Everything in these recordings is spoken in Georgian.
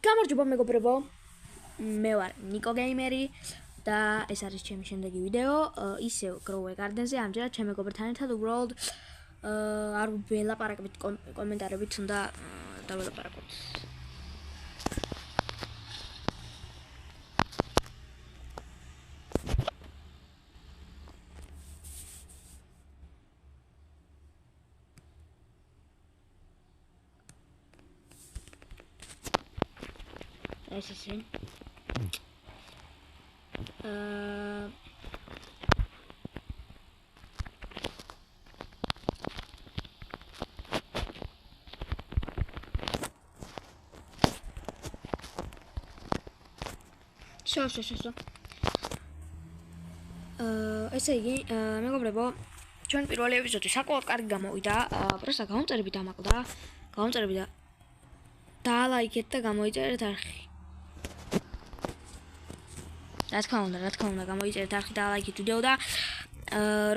გამარჯობა მეგობრებო, მე ვარ ნიკო გეიმერი და ეს არის ჩემი შემდეგი ვიდეო, ისევ Grow Garden-ზე, ამჯერად ჩემ მეგობრთან ერთად უბრალოდ არ ველაპარაკებით კომენტარებით, უნდა დაველაპარაკოთ. ეს ისე შო. ესე იგი, მეგობრებო, ჩვენ პირველი ეპიზოდი საკმაოდ კარგი გამოვიდა. პროსტა გამომწერები დამაკლდა. გამომწერები და დაალაიქეთ და გამოიწერეთ არხი. რა თქმა უნდა, გამოიწერეთ არხი და დაალაიქეთ ვიდეო და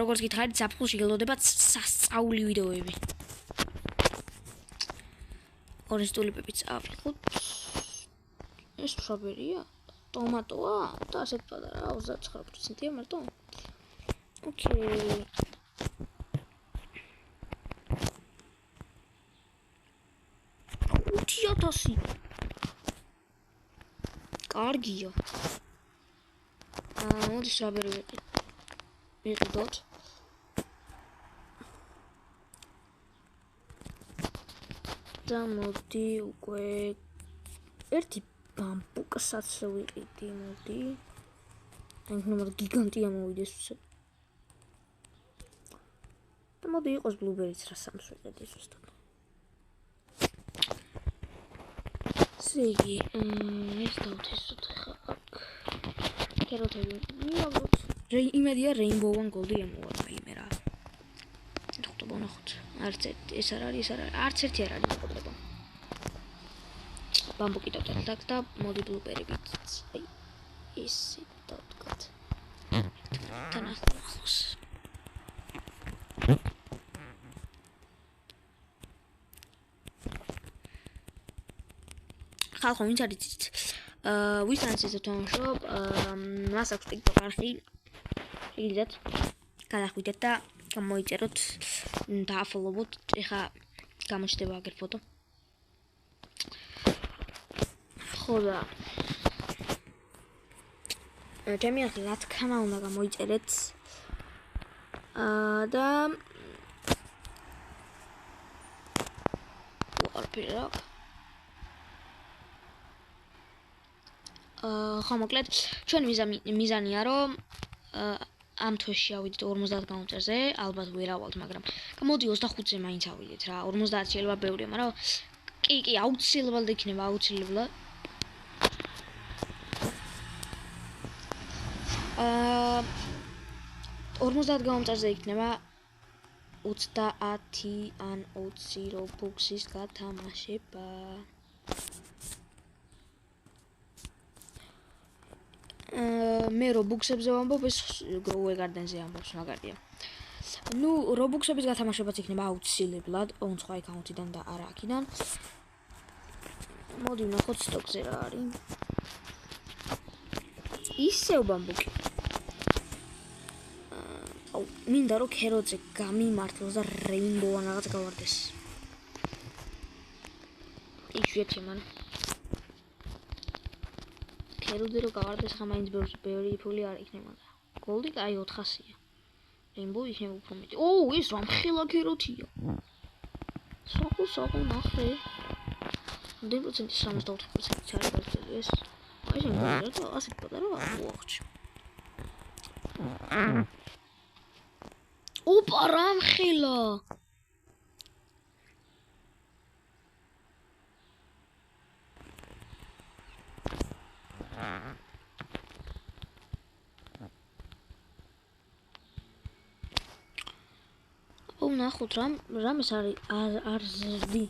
როგორც გითხარით, ზაფხულში გელოდებათ სასწაული ვიდეოები. ორი ტულიპებიც ავიღოთ. ეს სტრობერია, ტომატოა და ასეთ პატარა 29%-ია მარტო. ოკეი. თიათასი. კარგია. მოდი სტრობერი ვიყიდოთ. და მოდი უკვე ერთი ბამბუკსაც ვიყიდი, მოდი. აი ნომერ გიგანტია მოვიდეს. და მოდი იყოს ბლუბერიც რა სამს ვიყიდი ზუსტად. სიგი, ეს დავთესოთ ხა აქ. კეროტები მივაგოთ. იმედია Rainbow-ან Gold-ი ამოვა მე რა. ხტობა ნახოთ. არც ეს არ არის, არც ერთი არ არის მეგობრებო. ბამბუკი დავწერთ აქ და მოდი ბლუპერებიც. აი ისე დავდგათ. თან ახლოს. ხალხო, ვინც არის იცით? ვისთან ისე თამაშობ, მას აქვს TikTok არხი. იგივე გადახვიდეთ და გამოიწეროთ და აფოლოვოთ. ეხა გამოჩნდება აგერ ფოტო. ხო და ჩემი არხი რა თქმა უნდა გამოიწერეთ. და ვარფერა. ხო მოკლედ, ჩვენი მიზანია რომ ამ თვეში ავიდეთ 50 გამომწერზე, ალბათ ვერ ავალთ, მაგრამ მოდი 25-ზე მაინც ავიდეთ რა. 50 შეიძლება ბევრია, მაგრამ კი, აუცილებლად იქნება, აუცილებლად. 50 გამომწერზე იქნება 30 ან 20 Robux-ის გათამაშება. მე Robux-ებზე ვამბობ, ეს Grow Garden-ზე ამბობს, მაგარია. ნუ Robux-ების გათამაშებაც იქნება აუცილებლად, ოღონდ სხვა აკაუნტიდან და არა აქედან. მოდი ვნახოთ სტოკზე რა არის. ისევ ბამბუკი. მინდა რომ ქეროძე გამიმართლოს და Rainbow-ან რაღაც გავარდეს. იშვიათია მან. ქეროძე რო გავარდეს, ხა მაინც ბევრი ფული არ იქნება და. Gold-ი აი 400-ია. Rainbow იქნება უფრო მეტი. ეს რა მხელა ქეროთია. სოხო ნახე. 10% 74% ჩარი გაწევი ეს. აი შენ რა ასე პატარა მოახჩი. ოპა რა მხელა. ნახოთ რამეს არის არ ზრდი.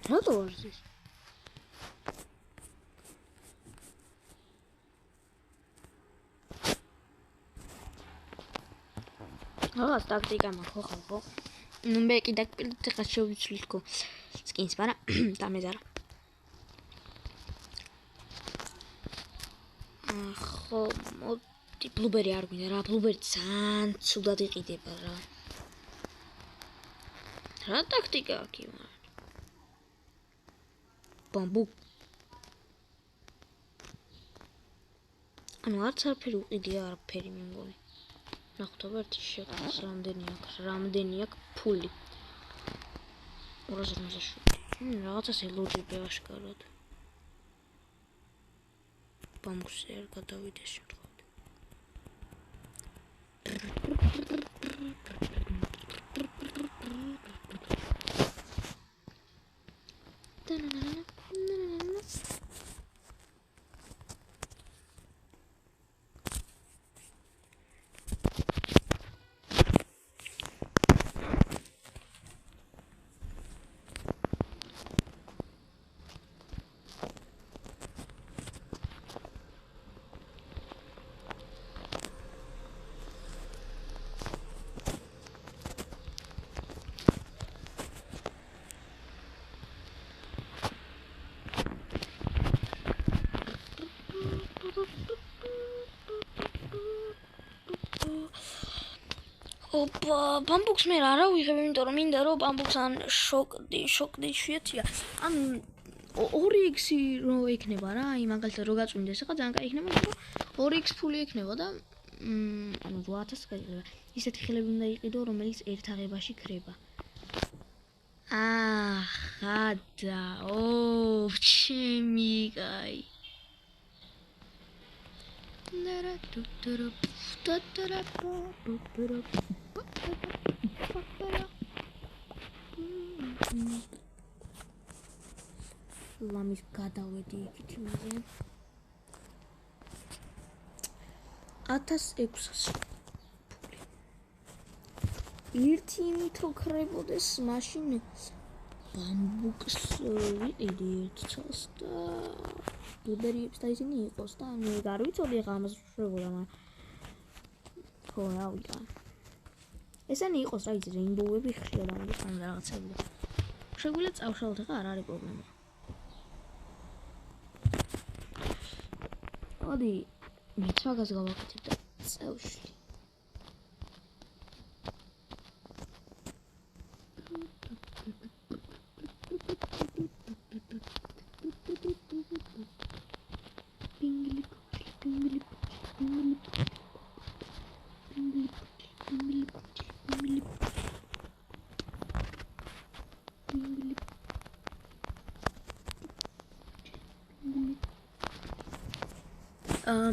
რატო არის ეს? რაღაც ტაქტიკა მაქვს ხო? ნუ მე კიდე ხა შევიცვლი თქო სკინს, მაგრამ დამეზარა. ხო, მოდი ბლუბერი არ გვინდა რა, ბლუბერი ძალიან ცუდად იყიდება რა. რა ტაქტიკა აქვს იმან? ბამბუ. ანუ არც არაფერი უყიდია, არაფერი მე მგონი. ნახოთ ერთი შექმნის რამდენი აქვს ფული. 257. რაღაცას ელოჯები აშკარად. ბამბუსი არ გადავიდეს შემთხვევით. ოპა, ბამბუქს მე რა ვიღებ, იმიტომ რომ მინდა რომ ბამბუქს ან შოკდი შეათია. ან 2x-ი რო იქნება რა, აი მაგალითად რო გაწვიმდეს, ახლა ძალიან კაი იქნება, რომ 2x ფული იქნება და ანუ 8000 გაიგება. ისეთი ხელები უნდა იყიდო, რომელიც ერთ აღებაში ქრება. ხადა, ჩემი კაი. ლამის გადავედი იქით იმაზე 1600 ფული. ერთი იმითო ქრებოდეს მაშინ ბამბუქს ვიყიდი ერთ წელს და ბლუბერიებს და ისინი იყოს და მე არ ვიცოდი ახლა ამას შევებოდა, მაგრამ ხო რა ვიყავ. ესენი იყოს რა იცი რეინბოუები ხშირად ამბობს ან რაღაცები. შეგვიძლია წავშალოთ ახლა არ არის პრობლემა. მოდი მეც მაგას გავაკეთებ და წავშლი.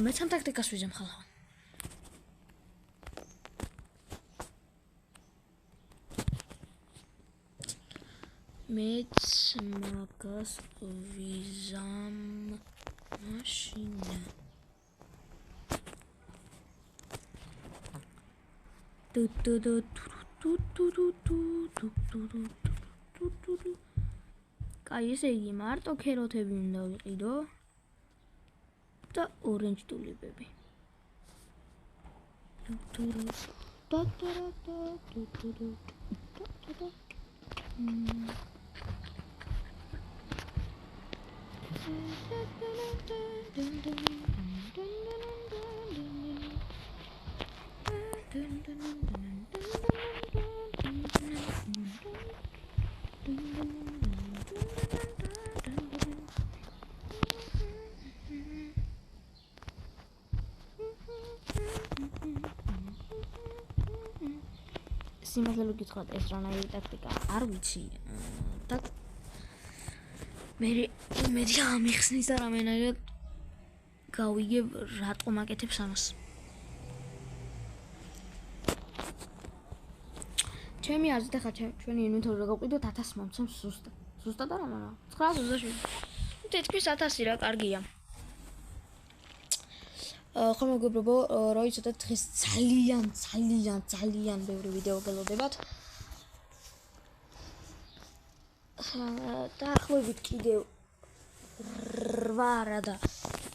მეც ამ ტაქტიკას ვიზამ ხალხო. მეც მაგას ვიზამ მაშინა. კაი, ესე იგი მარტო ქეროთები უნდა ვიყიდო და ორენჯ ტულიპები. სიმართლე რომ გითხრათ, ეს რანაირი ტაქტიკა არ ვიცი და მე იმედი ამიხსნის და რამენაირად გავიგებ რატომ აკეთებს ამას. ჩემი აზრით ახლა ჩვენი ინვენტორი რა გავყიდოთ 1000 მომცემს ზუსტად არა, მაგრამ 927. თითქმის 1000 რა კარგია. ხომ მეგობრებო, რა იცოდეთ, დღეს ძალიან ბევრი ვიდეო გელოდებათ. დაახლოებით კიდევ 8 და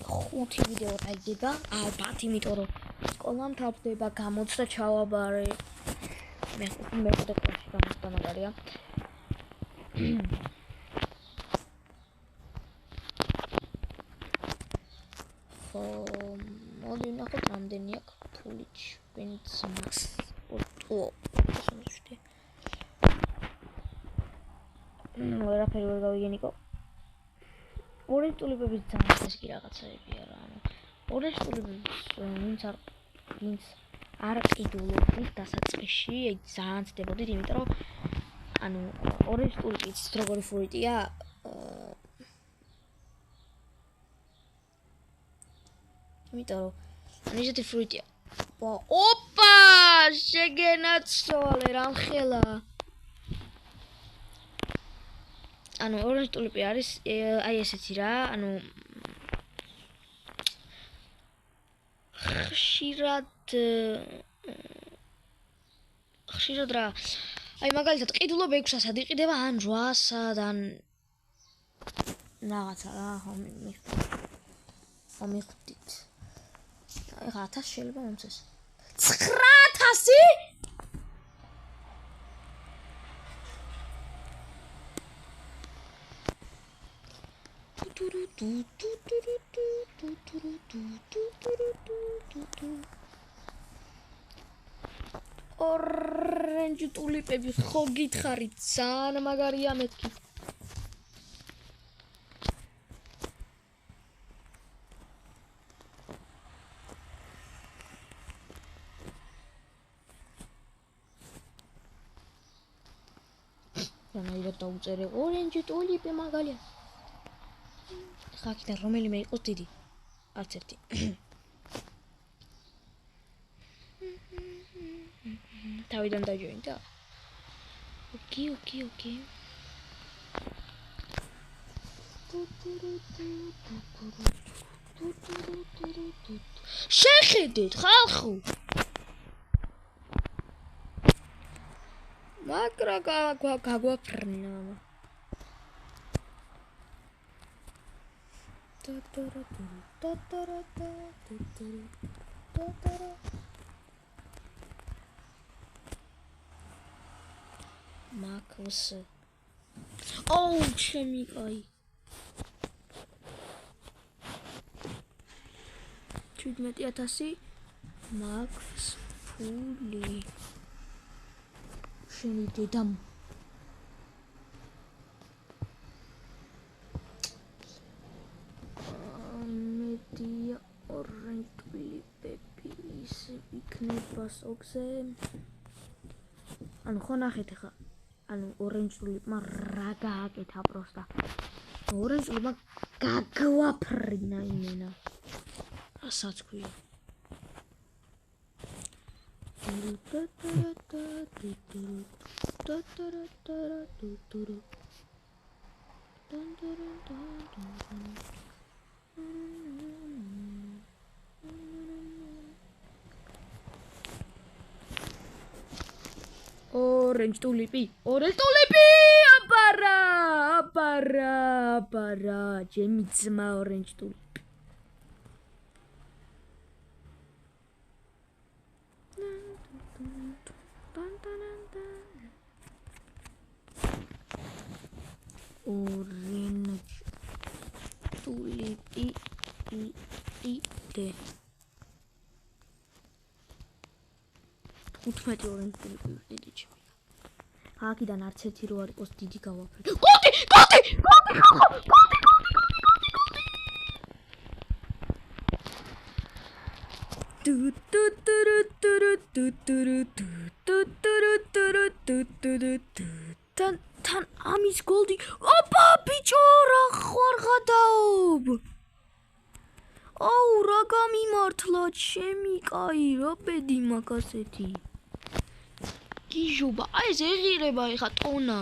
5 ვიდეო დაიდება ალბათ, იმიტომ რომ სკოლა მთავრდება, გამოცდა ჩავაბარე. მე და კლასში გამოცდა მაგარია. მოდი ნახოთ რამდენი აქვს ფული ჩვენც მას. ვერაფერი ვერ გავიგე ნიკო. ორი ტულიპების ძალიან წესი რაღაცაებია რა. ორი ტულიპების ვინც არ ყიდულობდით დასაწყისში, ძალიან ცდებოდით, იმიტომ რომ ორი ტულიპიც როგორი ფრუიტია, იმიტომ რომ ისეთი ფრუიტია. ოპა, შეგენაცვალე რამხელა. ორი ტულიპი არის აი ესეთი რა, ხშირად რა. აი მაგალითად ყიდულობ 600-ად იყიდება ან 800-ად ან რაღაცა რა, მიხდით. ეხლა 1000 შეიძლება მომწეს. 9000? ორენჯი ტულიპები ხო გითხარით, ძალიან მაგარია მეთქი. რანაირად დაუწერე ორენჯი ტულიპი მაგალია. ხაკიდან რომელიმე იყოს დიდი. არც ერთი. თავიდან დაჯოინდა. ოკეი. შეხედეთ ხალხო. მაგრა გაგვაფრნა. მაქს. ოუ, ჩემი კაი. 17000 მაქს ფული. შენი დედამ. მედია ორენჯ ტულიპები ისე იქნება სოქზე. ხო ნახეთ ხა. ორენჯ ტულიპმა რა გააკეთა პროსტა. ორენჯ ტულიპმა გაგვაფრინა იმენა. რასაც ქვია. Orange tulipi, აბარა, ჩემი ძმა orange tulipi. Orange tulipi ide. 15 orange tulipi ide ჩემი. აქედან არც ერთი რო არ იყოს დიდი გავაფრე. კოტი! თან ამის გოლდი. ოპა, ბიჭო, რა ხარ გადაობ. აუ, რა გამიმართლა ჩემი კაი, რა პედი მაგასეთი. გიჟობა, აი ეს ეღირება ეხა ტონა.